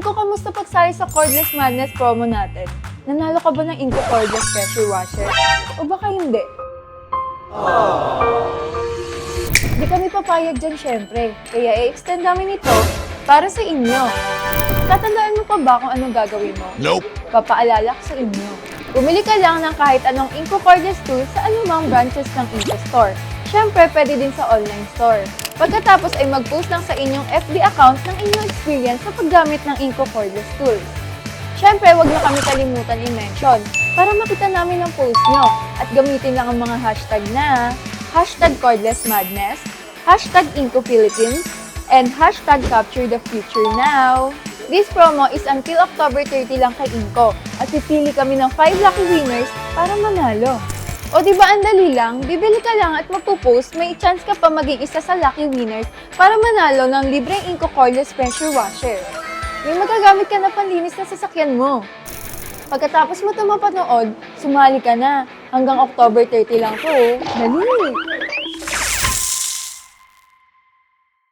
Inko, kamusta pagsali sa Cordless Madness promo natin? Nanalo ka ba ng Inko Cordless Pressure Washer? O baka hindi? Di kami papayag dyan syempre, kaya i-extend namin ito para sa inyo. Tatandaan mo pa ba kung anong gagawin mo? Nope. Papaalala ko sa inyo. Bumili ka lang ng kahit anong Inko Cordless tool sa anumang branches ng Inko Store. Syempre, pwede din sa online store. Pagkatapos ay mag-post lang sa inyong FB account ng inyong experience sa paggamit ng Inko Cordless tools. Syempre, huwag na kami kalimutan i-mention para makita namin ang post nyo at gamitin lang ang mga hashtag na #CordlessMadness, #InkoPhilippines, and #CaptureTheFutureNow. This promo is until October 30 lang kay Inko at pipili kami ng 5 lucky winners para manalo. O di ba ang dali lang, bibili ka lang at magpo-post, may chance ka pa maging isa sa lucky winners para manalo ng libreng Inko Cordless Pressure Washer. May magagamit ka na panlinis na sasakyan mo. Pagkatapos mo ito mapanood, sumali ka na. Hanggang October 30 lang to. Dali!